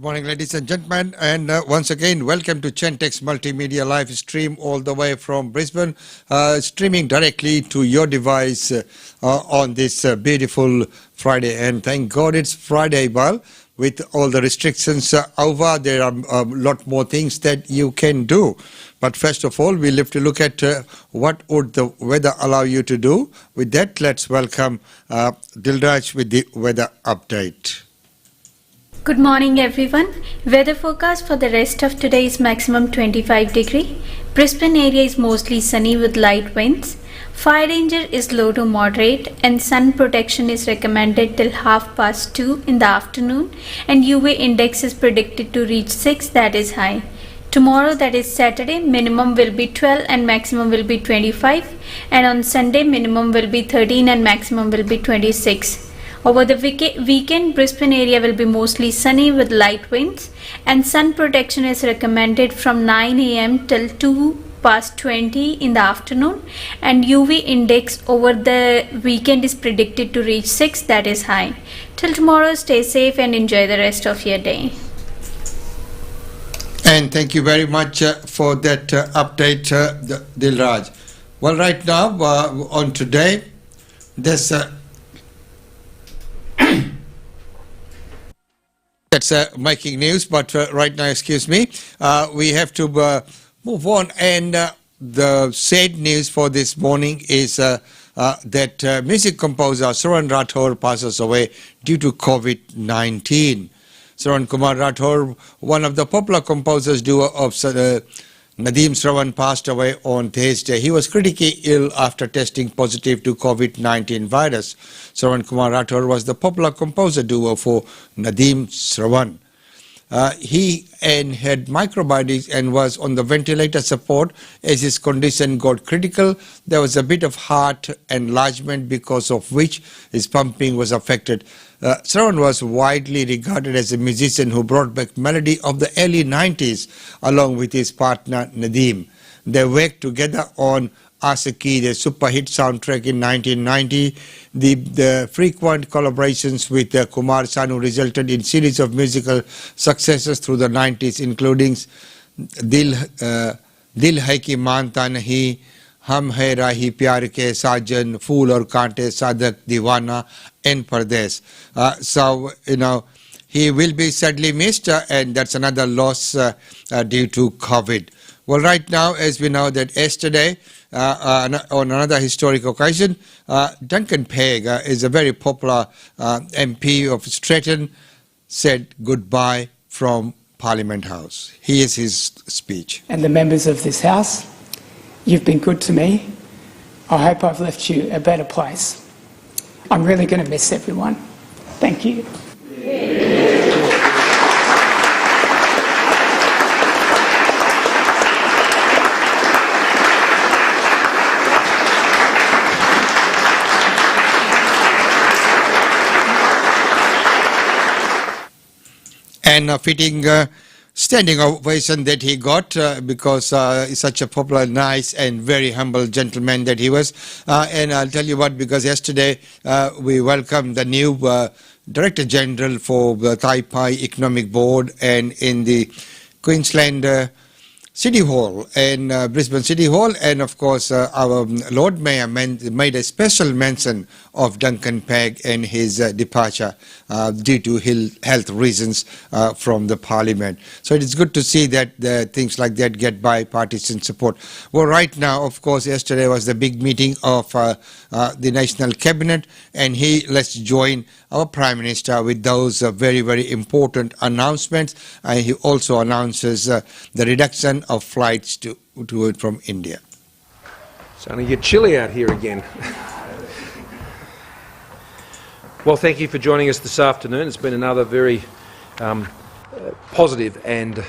morning, ladies and gentlemen, and once again, welcome to Chentex Multimedia live stream all the way from Brisbane, streaming directly to your device on this beautiful Friday. And thank God it's Friday, Bal. With all the restrictions over, there are a lot more things that you can do. But first of all, we'll have to look at what would the weather allow you to do. With that, let's welcome Dilraj with the weather update. Good morning everyone. Weather forecast for the rest of today is maximum 25 degree. Brisbane area is mostly sunny with light winds. Fire danger is low to moderate and sun protection is recommended till 2:30 in the afternoon, and UV index is predicted to reach 6, that is high. Tomorrow, that is Saturday, minimum will be 12 and maximum will be 25, and on Sunday minimum will be 13 and maximum will be 26. Over the weekend, Brisbane area will be mostly sunny with light winds, and sun protection is recommended from 9 a.m. till 2:20 in the afternoon, and UV index over the weekend is predicted to reach 6, that is high. Till tomorrow, stay safe and enjoy the rest of your day. And thank you very much for that update, Dilraj. Well, right now, on today, there's that's making news, but right now, excuse me, we have to move on. And the sad news for this morning is that music composer Saran Rathore passes away due to COVID-19. Saran Kumar Rathore, one of the popular composers duo of Nadeem Sravan, passed away on Thursday. He was critically ill after testing positive to COVID-19 virus. Saran Kumar Rathore was the popular composer duo for Nadeem Sravan. He had microbitis and was on the ventilator support as his condition got critical. There was a bit of heart enlargement because of which his pumping was affected. Sravan was widely regarded as a musician who brought back melody of the early 90s along with his partner Nadeem. They worked together on Asaki, the super hit soundtrack in 1990. The frequent collaborations with Kumar Sanu resulted in series of musical successes through the 90s, including Dil Hai Ki Manta Nahi, Hum Hai Rahi Pyar Ke Sajan, Fool Aur Kaante, Sadak Diwana, and Pardes. So, he will be sadly missed, and that's another loss due to COVID. Well, right now, as we know that yesterday, on another historic occasion, Duncan Pegg is a very popular MP of Stretton, said goodbye from Parliament House. Here's his speech. And the members of this House, you've been good to me. I hope I've left you a better place. I'm really going to miss everyone. Thank you. And a fitting standing ovation that he got because he's such a popular, nice and very humble gentleman that he was. And I'll tell you what, because yesterday we welcomed the new Director General for the Taipai Economic Board, and in the Queensland City Hall and Brisbane City Hall, and of course our Lord Mayor made a special mention of Duncan Pegg and his departure due to health reasons from the Parliament. So it is good to see that things like that get bipartisan support. Well, right now, of course, yesterday was the big meeting of the National Cabinet, and let's join our Prime Minister with those very, very important announcements. He also announces the reduction of flights to and from India. It's starting to get chilly out here again. Well, thank you for joining us this afternoon. It's been another very positive and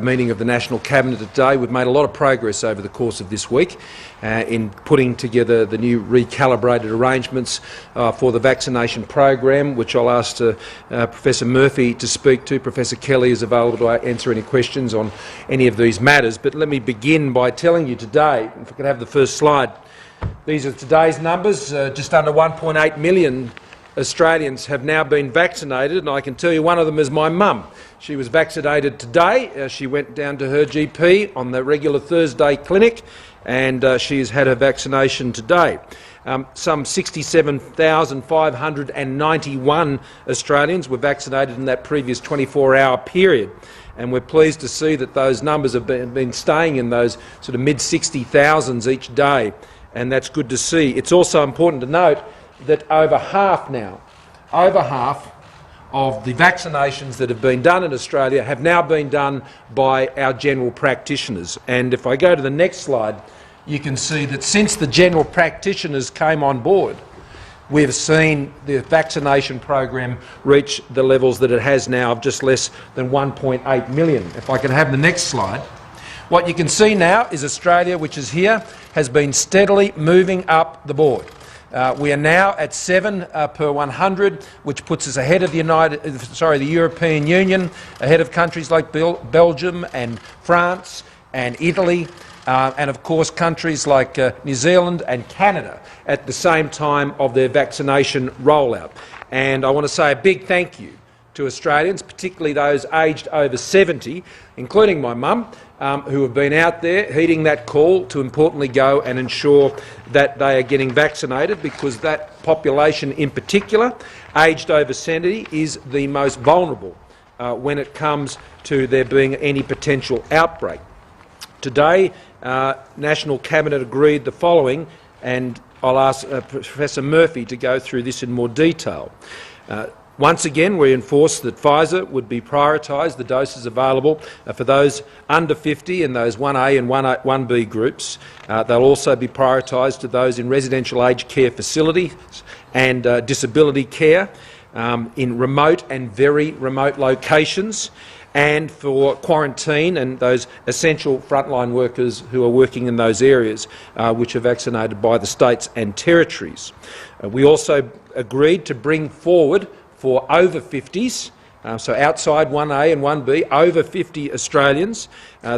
meeting of the National Cabinet today. We've made a lot of progress over the course of this week in putting together the new recalibrated arrangements for the vaccination program, which I'll ask Professor Murphy to speak to. Professor Kelly is available to answer any questions on any of these matters. But let me begin by telling you today, if I could have the first slide, these are today's numbers, just under 1.8 million Australians have now been vaccinated, and I can tell you one of them is my mum. She was vaccinated today. She went down to her GP on the regular Thursday clinic, and she has had her vaccination today. Some 67,591 Australians were vaccinated in that previous 24-hour period, and we're pleased to see that those numbers have been staying in those sort of mid-60,000s each day, and that's good to see. It's also important to note that over half of the vaccinations that have been done in Australia have now been done by our general practitioners. And if I go to the next slide, you can see that since the general practitioners came on board, we've seen the vaccination program reach the levels that it has now of just less than 1.8 million. If I can have the next slide. What you can see now is Australia, which is here, has been steadily moving up the board. We are now at 7 per 100, which puts us ahead of the European Union, ahead of countries like Belgium and France and Italy, and of course countries like New Zealand and Canada at the same time of their vaccination rollout. And I want to say a big thank you to Australians, particularly those aged over 70, including my mum, who have been out there heeding that call to importantly go and ensure that they are getting vaccinated, because that population in particular, aged over 70, is the most vulnerable when it comes to there being any potential outbreak. Today, National Cabinet agreed the following, and I'll ask Professor Murphy to go through this in more detail. Once again, we enforced that Pfizer would be prioritised, the doses available for those under 50 in those 1A and 1B groups. They'll also be prioritised to those in residential aged care facilities and disability care in remote and very remote locations, and for quarantine and those essential frontline workers who are working in those areas which are vaccinated by the states and territories. We also agreed to bring forward for over 50s, so outside 1A and 1B, over 50 Australians.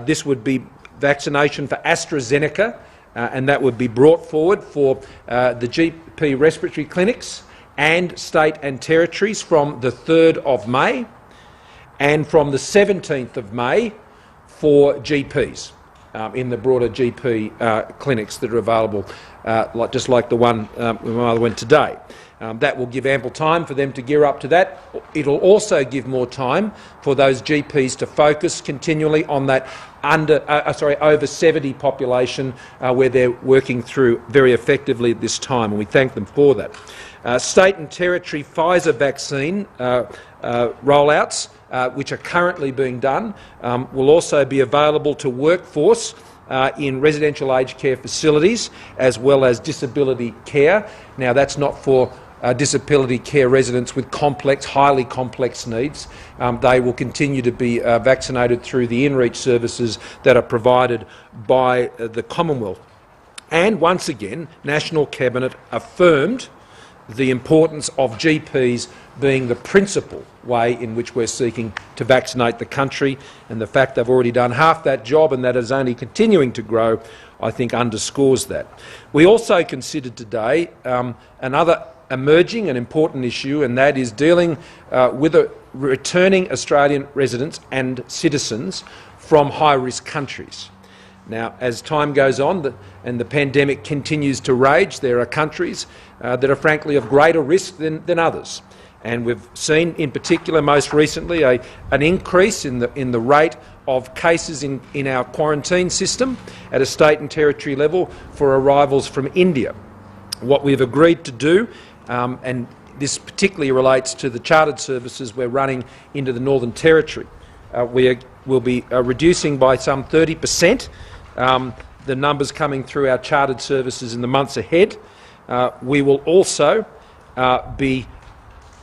This would be vaccination for AstraZeneca, and that would be brought forward for the GP respiratory clinics and state and territories from the 3rd of May, and from the 17th of May for GPs in the broader GP clinics that are available, just like the one where my mother went today. That will give ample time for them to gear up to that. It'll also give more time for those GPs to focus continually on that over 70 population where they're working through very effectively at this time, and we thank them for that. State and territory Pfizer vaccine rollouts, which are currently being done, will also be available to workforce in residential aged care facilities as well as disability care. Now, that's not for disability care residents with highly complex needs. They will continue to be vaccinated through the in-reach services that are provided by the Commonwealth. And once again, National Cabinet affirmed the importance of GPs being the principal way in which we're seeking to vaccinate the country, and the fact they've already done half that job and that is only continuing to grow, I think underscores that. We also considered today another emerging and important issue, and that is dealing with returning Australian residents and citizens from high-risk countries. Now, as time goes on and the pandemic continues to rage, there are countries that are frankly of greater risk than others. And we've seen, in particular, most recently, an increase in the rate of cases in our quarantine system at a state and territory level for arrivals from India. What we've agreed to do, and this particularly relates to the chartered services we're running into the Northern Territory, we will be reducing by some 30% the numbers coming through our chartered services in the months ahead. We will also be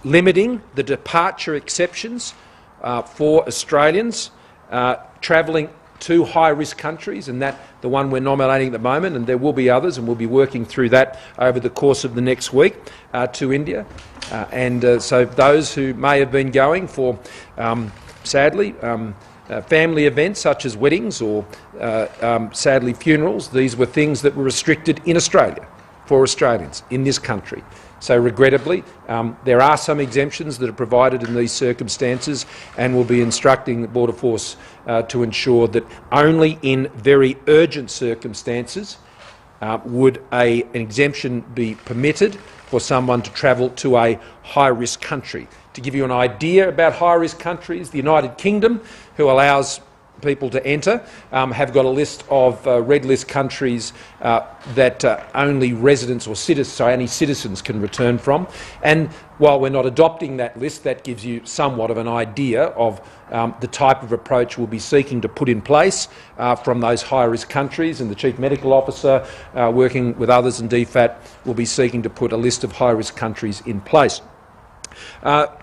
limiting the departure exceptions for Australians travelling to high-risk countries, and that the one we're nominating at the moment, and there will be others, and we'll be working through that over the course of the next week to India. So those who may have been going for, sadly, family events such as weddings or, sadly, funerals, these were things that were restricted in Australia. for Australians in this country. So regrettably, there are some exemptions that are provided in these circumstances, and we'll be instructing the Border Force to ensure that only in very urgent circumstances would an exemption be permitted for someone to travel to a high-risk country. To give you an idea about high-risk countries, the United Kingdom, who allows people to enter, have got a list of red list countries that only residents or only citizens can return from. And while we're not adopting that list, that gives you somewhat of an idea of the type of approach we'll be seeking to put in place from those high-risk countries. And the Chief Medical Officer, working with others in DFAT, will be seeking to put a list of high-risk countries in place.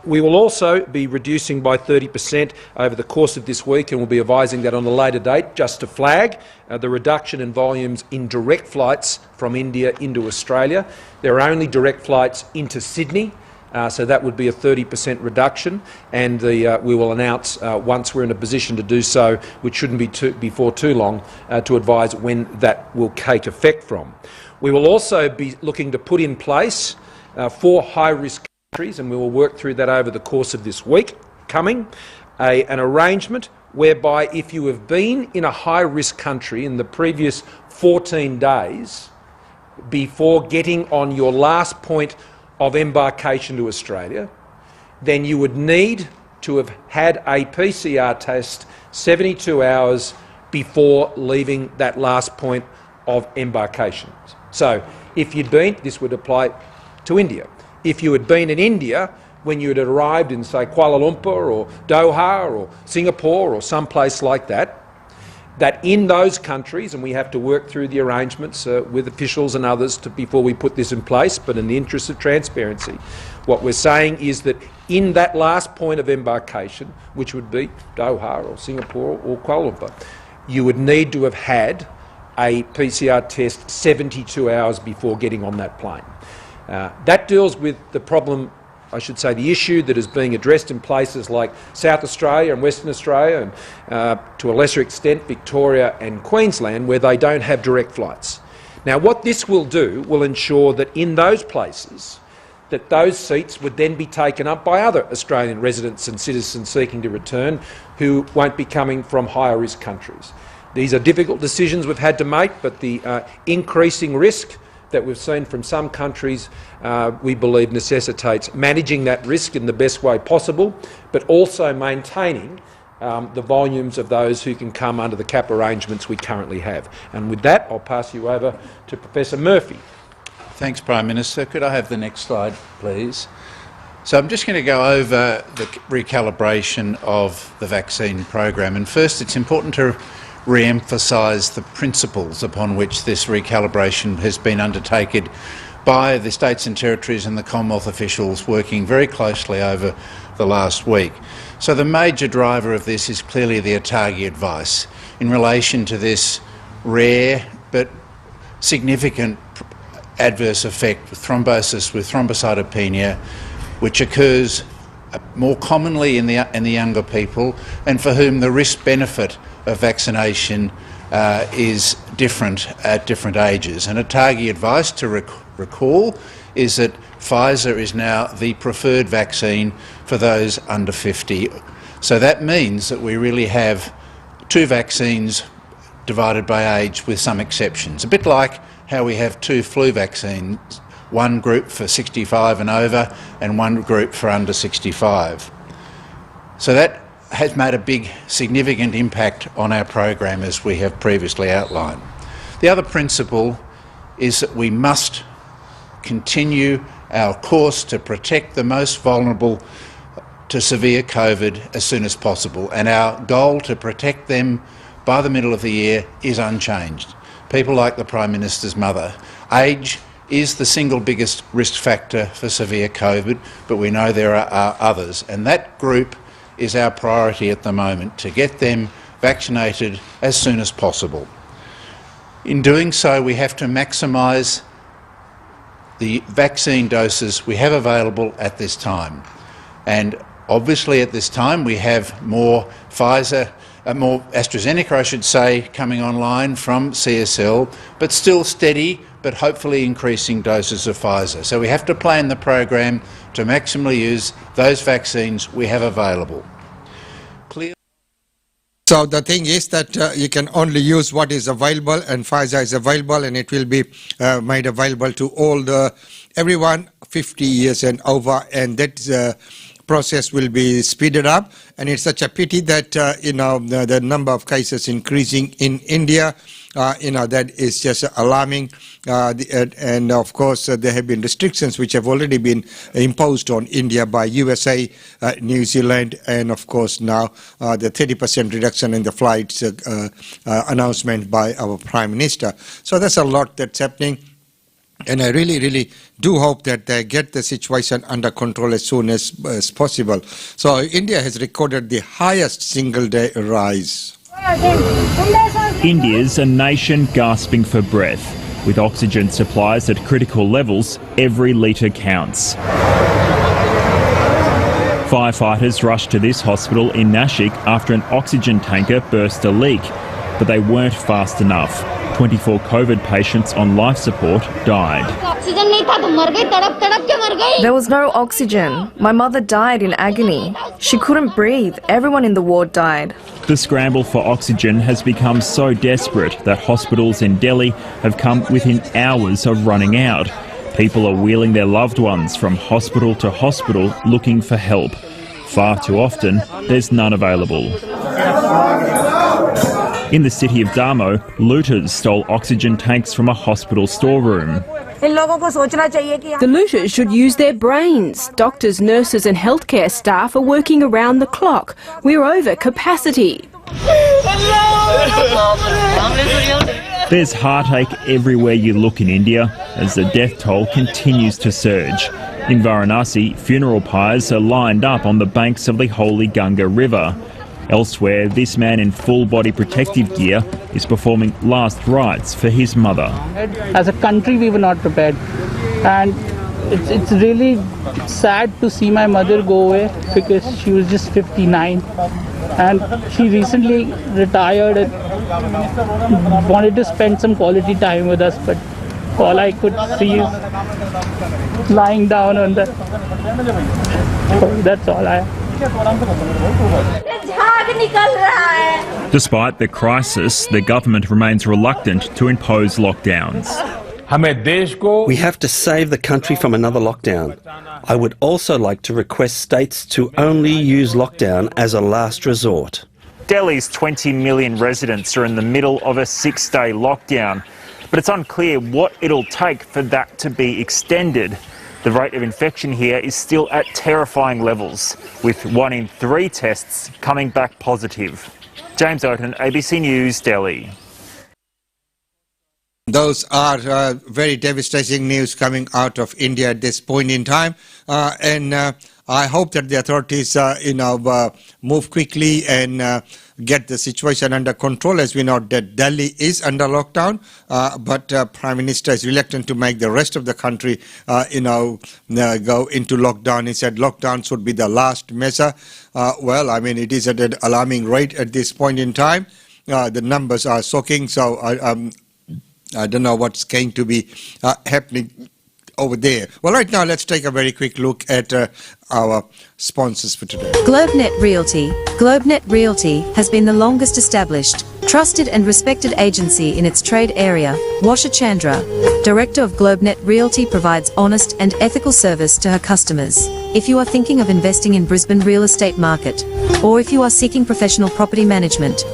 We will also be reducing by 30% over the course of this week, and we'll be advising that on a later date, just to flag the reduction in volumes in direct flights from India into Australia. There are only direct flights into Sydney, so that would be a 30% reduction, and we will announce once we're in a position to do so, which shouldn't be before too long, to advise when that will take effect from. We will also be looking to put in place for high-risk countries, and we will work through that over the course of this week coming, an arrangement whereby if you have been in a high-risk country in the previous 14 days before getting on your last point of embarkation to Australia, then you would need to have had a PCR test 72 hours before leaving that last point of embarkation. So if you'd been, this would apply to India. If you had been in India when you had arrived in, say, Kuala Lumpur or Doha or Singapore or someplace like that, that in those countries, and we have to work through the arrangements with officials and others before we put this in place, but in the interest of transparency, what we're saying is that in that last point of embarkation, which would be Doha or Singapore or Kuala Lumpur, you would need to have had a PCR test 72 hours before getting on that plane. That deals with the problem, I should say, the issue that is being addressed in places like South Australia and Western Australia and to a lesser extent Victoria and Queensland, where they don't have direct flights. Now what this will do will ensure that in those places that those seats would then be taken up by other Australian residents and citizens seeking to return who won't be coming from higher risk countries. These are difficult decisions we've had to make, but the increasing risk that we've seen from some countries, we believe necessitates managing that risk in the best way possible, but also maintaining the volumes of those who can come under the cap arrangements we currently have. And with that, I'll pass you over to Professor Murphy. Thanks, Prime Minister. Could I have the next slide, please? So I'm just going to go over the recalibration of the vaccine program. And first, it's important to re-emphasise the principles upon which this recalibration has been undertaken by the states and territories and the Commonwealth officials working very closely over the last week. So the major driver of this is clearly the ATAGI advice in relation to this rare but significant adverse effect with thrombosis with thrombocytopenia, which occurs more commonly in the younger people and for whom the risk-benefit of vaccination is different at different ages. And ATAGI advice, to recall, is that Pfizer is now the preferred vaccine for those under 50. So that means that we really have two vaccines divided by age with some exceptions. A bit like how we have two flu vaccines, one group for 65 and over and one group for under 65. So that has made a big, significant impact on our program as we have previously outlined. The other principle is that we must continue our course to protect the most vulnerable to severe COVID as soon as possible, and our goal to protect them by the middle of the year is unchanged. People like the Prime Minister's mother. Age is the single biggest risk factor for severe COVID, but we know there are others, and that group is our priority at the moment, to get them vaccinated as soon as possible. In doing so, we have to maximise the vaccine doses we have available at this time. And obviously at this time we have more Pfizer more AstraZeneca, I should say, coming online from CSL, but still steady, but hopefully increasing doses of Pfizer. So we have to plan the program to maximally use those vaccines we have available. So the thing is that you can only use what is available, and Pfizer is available, and it will be made available to everyone 50 years and over, and that process will be speeded up. And it's such a pity that the number of cases increasing in India. That is just alarming, and of course there have been restrictions which have already been imposed on India by USA, New Zealand, and of course now the 30% reduction in the flights announcement by our Prime Minister. So there's a lot that's happening, and I really do hope that they get the situation under control as soon as possible. So India has recorded the highest single-day rise. India's a nation gasping for breath. With oxygen supplies at critical levels, every litre counts. Firefighters rushed to this hospital in Nashik after an oxygen tanker burst a leak, but they weren't fast enough. 24 COVID patients on life support died. There was no oxygen. My mother died in agony. She couldn't breathe. Everyone in the ward died. The scramble for oxygen has become so desperate that hospitals in Delhi have come within hours of running out. People are wheeling their loved ones from hospital to hospital looking for help. Far too often, there's none available. In the city of Damo, looters stole oxygen tanks from a hospital storeroom. The looters should use their brains. Doctors, nurses and healthcare staff are working around the clock. We're over capacity. There's heartache everywhere you look in India as the death toll continues to surge. In Varanasi, funeral pyres are lined up on the banks of the holy Ganga River. Elsewhere, this man in full-body protective gear is performing last rites for his mother. As a country, we were not prepared, and it's really sad to see my mother go away because she was just 59, and she recently retired and wanted to spend some quality time with us, but all I could see is lying down on the... That's all I... Despite the crisis, the government remains reluctant to impose lockdowns. We have to save the country from another lockdown. I would also like to request states to only use lockdown as a last resort. Delhi's 20 million residents are in the middle of a 6-day lockdown, but it's unclear what it'll take for that to be extended. The rate of infection here is still at terrifying levels, with 1 in 3 tests coming back positive. James Oaten, ABC News, Delhi. Those are very devastating news coming out of India at this point in time, and I hope that the authorities, move quickly and get the situation under control. As we know, that Delhi is under lockdown, but Prime Minister is reluctant to make the rest of the country, go into lockdown. He said lockdown should be the last measure. Well, I mean, it is at an alarming rate at this point in time. The numbers are shocking, so I don't know what's going to be happening over there. Well, right now, let's take a very quick look at our sponsors for today. GlobeNet Realty. GlobeNet Realty has been the longest established, trusted and respected agency in its trade area. Washa Chandra, Director of GlobeNet Realty, provides honest and ethical service to her customers. If you are thinking of investing in Brisbane real estate market, or if you are seeking professional property management,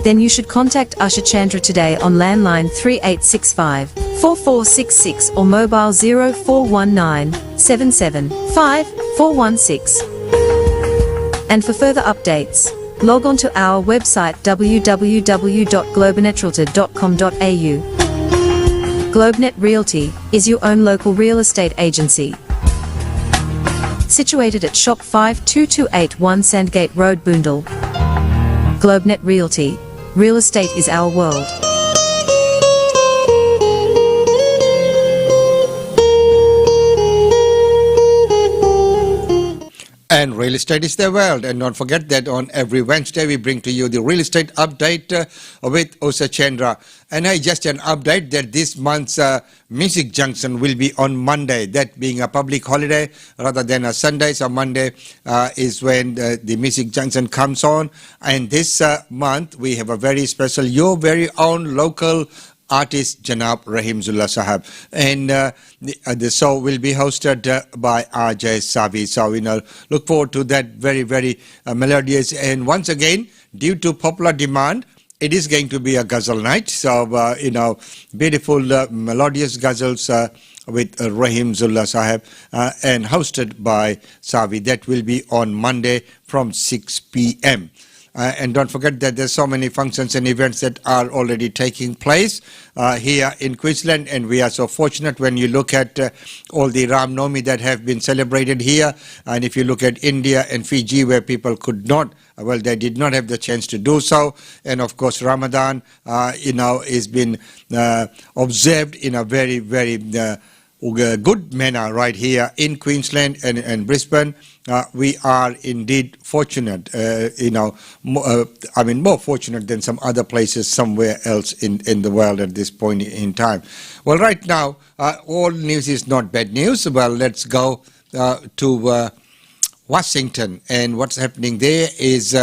then you should contact Usha Chandra today on landline 3865 4466 or mobile 0419 775 416. And for further updates, log on to our website www.globenetralty.com.au. GlobeNet Realty is your own local real estate agency. Situated at Shop 52281 Sandgate Road, Boondall. GlobeNet Realty. Real estate is our world. And Real estate is their world. And don't forget that on every Wednesday we bring to you the real estate update with Usa Chandra. And just an update that this month's Music Junction will be on Monday, that being a public holiday rather than a Sunday. So Monday is when the Music Junction comes on. And this month we have a very special, your very own local artist Janab Rahimzullah Sahab, and the show will be hosted by RJ Savi. So look forward to that very melodious, and once again, due to popular demand, it is going to be a ghazal night. So beautiful melodious ghazals with Rahimzullah Sahab and hosted by Savi. That will be on Monday from 6 p.m. And don't forget that there's so many functions and events that are already taking place here in Queensland, and we are so fortunate when you look at all the Ram Navami that have been celebrated here. And if you look at India and Fiji, where people could not, well, they did not have the chance to do so. And of course, Ramadan, is been observed in a very good manner right here in Queensland and Brisbane. We are indeed fortunate, more fortunate than some other places somewhere else in the world at this point in time. Well, right now, all news is not bad news. Well, let's go to Washington, and what's happening there is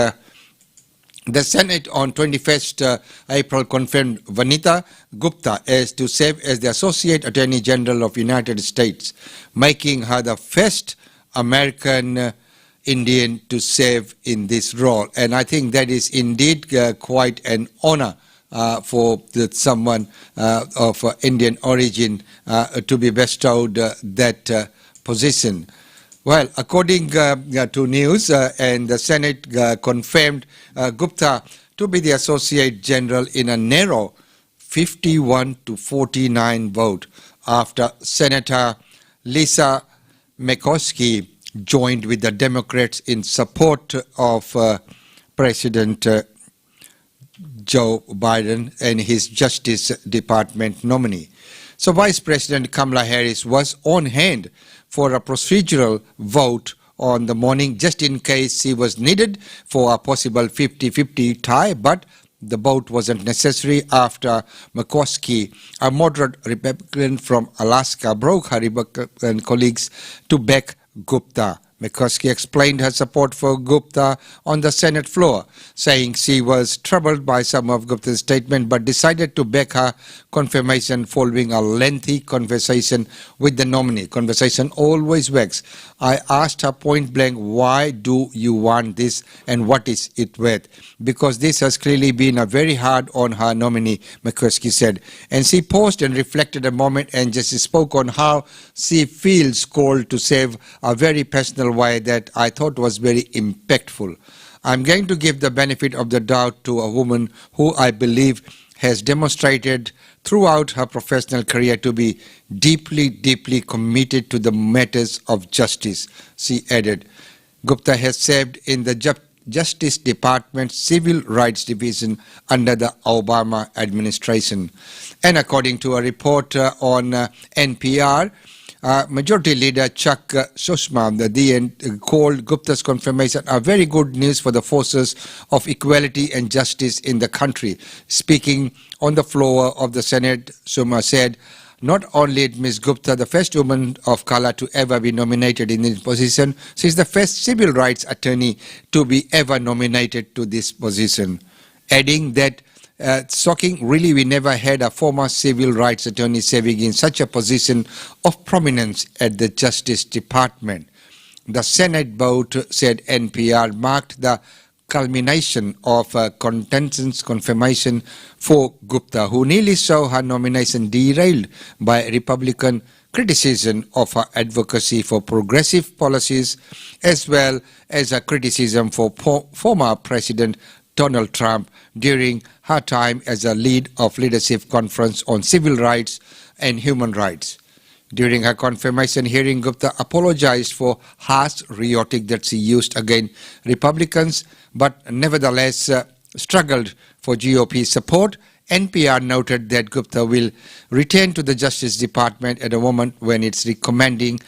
the Senate on 21st April confirmed Vanita Gupta as to serve as the Associate Attorney General of United States, making her the first American Indian to serve in this role. And I think that is indeed quite an honor for someone of Indian origin to be bestowed that position. Well, according to news, and the Senate confirmed Gupta to be the Associate General in a narrow 51-49 vote after Senator Lisa Murkowski joined with the Democrats in support of President Joe Biden and his Justice Department nominee. So Vice President Kamala Harris was on hand for a procedural vote on the morning, just in case she was needed for a possible 50-50 tie, but the vote wasn't necessary after Murkowski, a moderate Republican from Alaska, broke her Republican colleagues to back Gupta. Murkowski explained her support for Gupta on the Senate floor, saying she was troubled by some of Gupta's statements but decided to back her confirmation following a lengthy conversation with the nominee. Conversation always works. I asked her point blank, why do you want this and what is it worth? Because this has clearly been a very hard on her nominee, Murkowski said. And she paused and reflected a moment and just spoke on how she feels called to save a very personal way that I thought was very impactful. I'm going to give the benefit of the doubt to a woman who I believe has demonstrated throughout her professional career to be deeply committed to the matters of justice, she added. Gupta has served in the Justice Department's Civil Rights Division under the Obama administration. And according to a report on NPR, Majority Leader Chuck Schumer called Gupta's confirmation a very good news for the forces of equality and justice in the country. Speaking on the floor of the Senate, Schumer said, not only is Ms. Gupta the first woman of color to ever be nominated in this position, she is the first civil rights attorney to be ever nominated to this position, adding that shocking, really, we never had a former civil rights attorney serving in such a position of prominence at the Justice Department. The Senate vote, said NPR, marked the culmination of a contentious confirmation for Gupta, who nearly saw her nomination derailed by Republican criticism of her advocacy for progressive policies, as well as a criticism for former President Donald Trump during her time as a lead of leadership conference on civil rights and human rights. During her confirmation hearing, Gupta apologized for harsh rhetoric that she used against Republicans, but nevertheless struggled for GOP support. NPR noted that Gupta will return to the Justice Department at a moment when it's recommending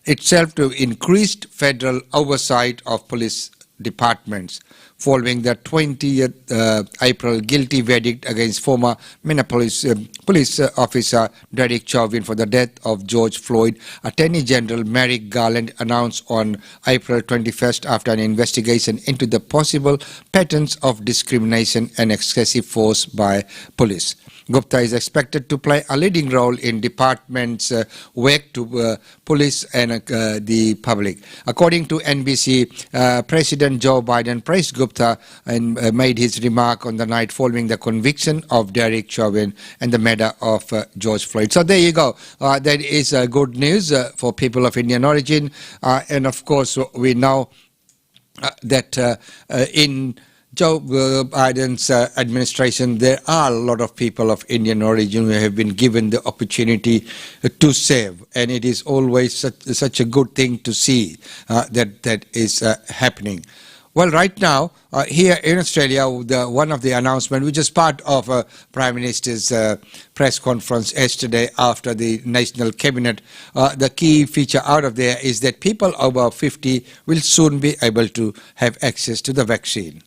itself to increased federal oversight of police departments following the 20th April guilty verdict against former Minneapolis police officer Derek Chauvin for the death of George Floyd. Attorney General Merrick Garland announced on April 21st after an investigation into the possible patterns of discrimination and excessive force by police. Gupta is expected to play a leading role in department's work to police and the public. According to NBC, President Joe Biden praised Gupta and made his remark on the night following the conviction of Derek Chauvin and the murder of George Floyd. So there you go. That is good news for people of Indian origin. And of course, we know that in Joe Biden's administration, there are a lot of people of Indian origin who have been given the opportunity to serve, and it is always such a good thing to see that is happening. Well, right now, here in Australia, one of the announcements, which is part of Prime Minister's press conference yesterday after the National Cabinet, the key feature out of there is that people over 50 will soon be able to have access to the vaccine.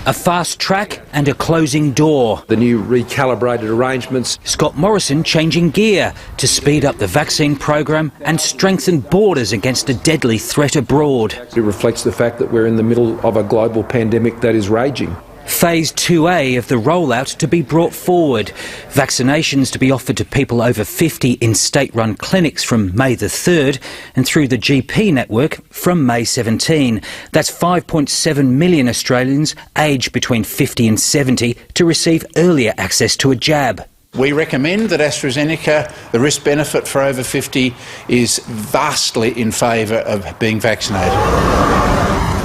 A fast track and a closing door. The new recalibrated arrangements. Scott Morrison changing gear to speed up the vaccine program and strengthen borders against a deadly threat abroad. It reflects the fact that we're in the middle of a global pandemic that is raging. Phase 2A of the rollout to be brought forward. Vaccinations to be offered to people over 50 in state-run clinics from May the 3rd and through the GP network from May 17. That's 5.7 million Australians aged between 50 and 70 to receive earlier access to a jab. We recommend that AstraZeneca, the risk-benefit for over 50, is vastly in favour of being vaccinated.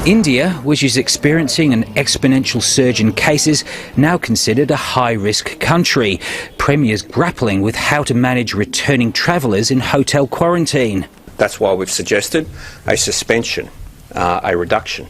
India, which is experiencing an exponential surge in cases, now considered a high-risk country. Premiers grappling with how to manage returning travellers in hotel quarantine. That's why we've suggested a suspension, a reduction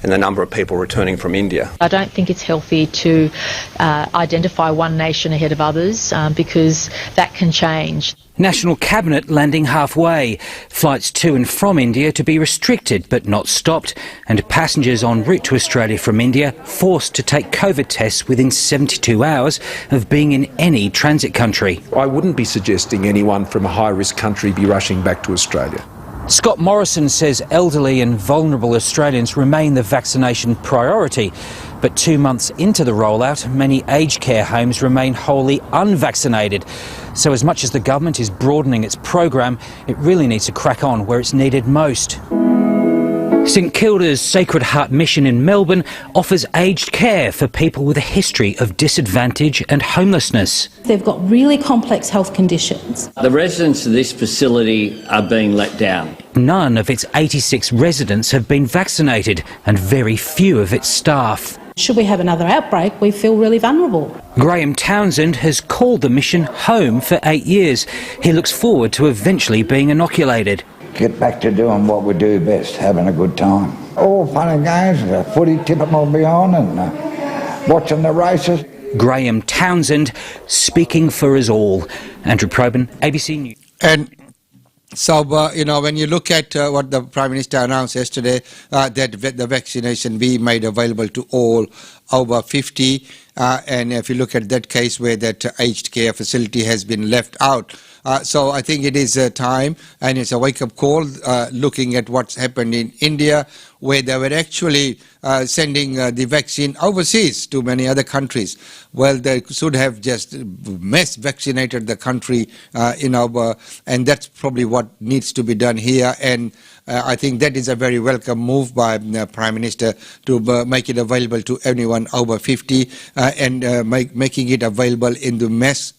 in the number of people returning from India. I don't think it's healthy to identify one nation ahead of others because that can change. National Cabinet landing halfway. Flights to and from India to be restricted but not stopped, and passengers en route to Australia from India forced to take COVID tests within 72 hours of being in any transit country. I wouldn't be suggesting anyone from a high-risk country be rushing back to Australia. Scott Morrison says elderly and vulnerable Australians remain the vaccination priority. But 2 months into the rollout, many aged care homes remain wholly unvaccinated. So as much as the government is broadening its program, it really needs to crack on where it's needed most. St Kilda's Sacred Heart Mission in Melbourne offers aged care for people with a history of disadvantage and homelessness. They've got really complex health conditions. The residents of this facility are being let down. None of its 86 residents have been vaccinated, and very few of its staff. Should we have another outbreak, we feel really vulnerable. Graham Townsend has called the mission home for 8 years. He looks forward to eventually being inoculated. Get back to doing what we do best, having a good time. All fun and games, the footy tipping will be on and watching the races. Graham Townsend speaking for us all. Andrew Probyn, ABC News. And so, when you look at what the Prime Minister announced yesterday, that the vaccination be made available to all over 50, and if you look at that case where that aged care facility has been left out, so I think it is time, and it's a wake-up call, looking at what's happened in India, where they were actually sending the vaccine overseas to many other countries. Well, they should have just mass vaccinated the country, and that's probably what needs to be done here. And I think that is a very welcome move by the Prime Minister to make it available to anyone over 50 and making it available in the mass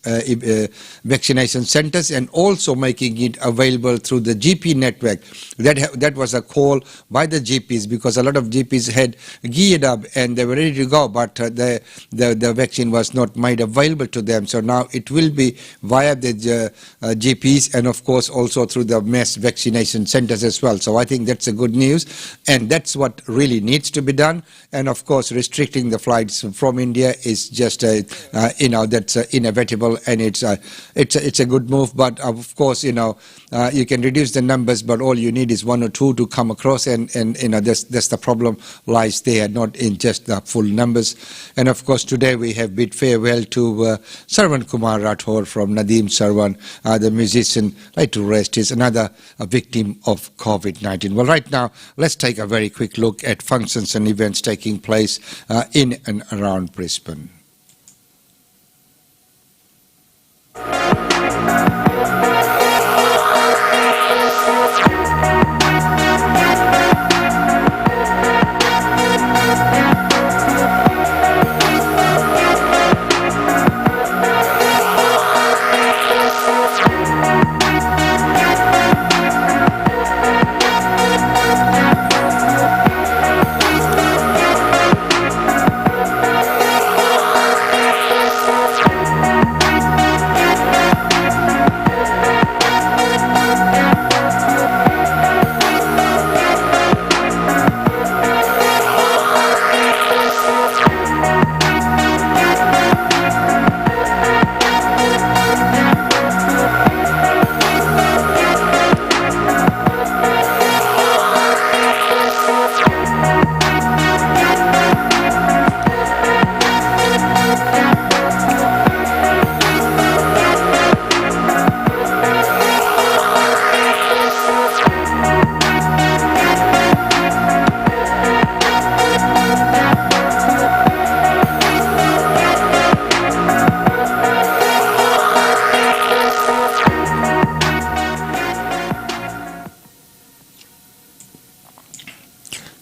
vaccination centres, and also making it available through the GP network. That was a call by the GPs, because a lot of GPs had geared up and they were ready to go, but the vaccine was not made available to them. So now it will be via the GPs, and of course also through the mass vaccination centres as well. So I think that's a good news, and that's what really needs to be done. And of course restricting the flights from India is just that's inevitable, and it's a good move. But of course, you can reduce the numbers, but all you need is 1 or 2 to come across, and that's the problem lies there, not in just the full numbers. And of course, today we have bid farewell to Sarwan Kumar Rathore from Nadeem Sarwan, the musician, like to rest, is another victim of COVID-19. Well, right now, let's take a very quick look at functions and events taking place in and around Brisbane.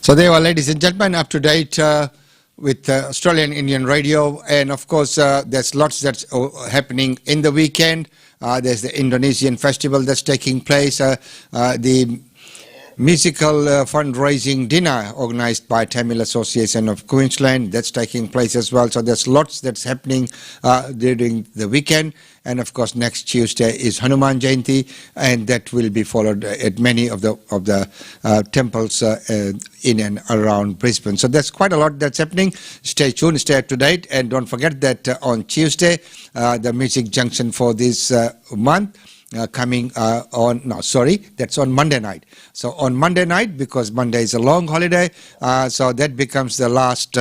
So there are, ladies and gentlemen, up to date with Australian Indian Radio, and of course there's lots that's happening in the weekend. There's the Indonesian festival that's taking place, the musical fundraising dinner organized by Tamil Association of Queensland, that's taking place as well. So there's lots that's happening during the weekend. And of course, next Tuesday is Hanuman Jayanti, and that will be followed at many of the temples in and around Brisbane. So there's quite a lot that's happening. Stay tuned, stay up to date, and don't forget that on Tuesday, the Music Junction for this month that's on Monday night. So on Monday night, because Monday is a long holiday, so that becomes the last.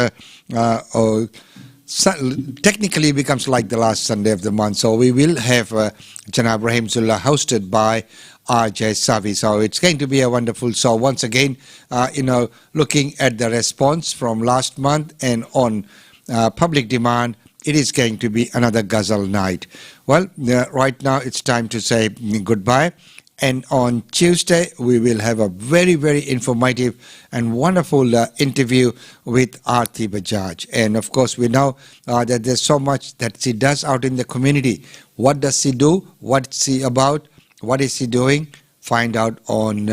Technically becomes like the last Sunday of the month. So we will have Janab Rahimzullah hosted by RJ Savi. So it's going to be a wonderful. So once again, looking at the response from last month and on public demand, it is going to be another ghazal night. Well, right now it's time to say goodbye. And on Tuesday, we will have a very, very informative and wonderful interview with Aarti Bajaj. And of course, we know that there's so much that she does out in the community. What does she do? What's she about? What is she doing? Find out on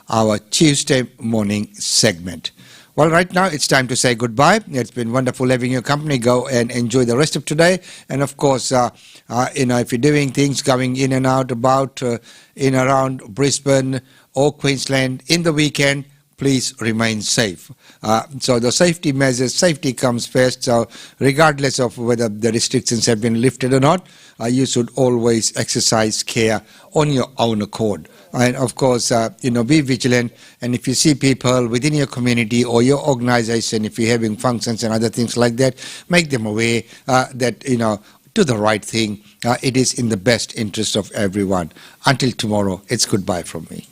our Tuesday morning segment. Well, right now it's time to say goodbye. It's been wonderful having your company. Go and enjoy the rest of today. And of course, if you're doing things going in and out about in around Brisbane or Queensland in the weekend, please remain safe. So the safety measures, safety comes first. So regardless of whether the restrictions have been lifted or not, you should always exercise care on your own accord. And of course, be vigilant. And if you see people within your community or your organization, if you're having functions and other things like that, make them aware that, do the right thing. It is in the best interest of everyone. Until tomorrow, it's goodbye from me.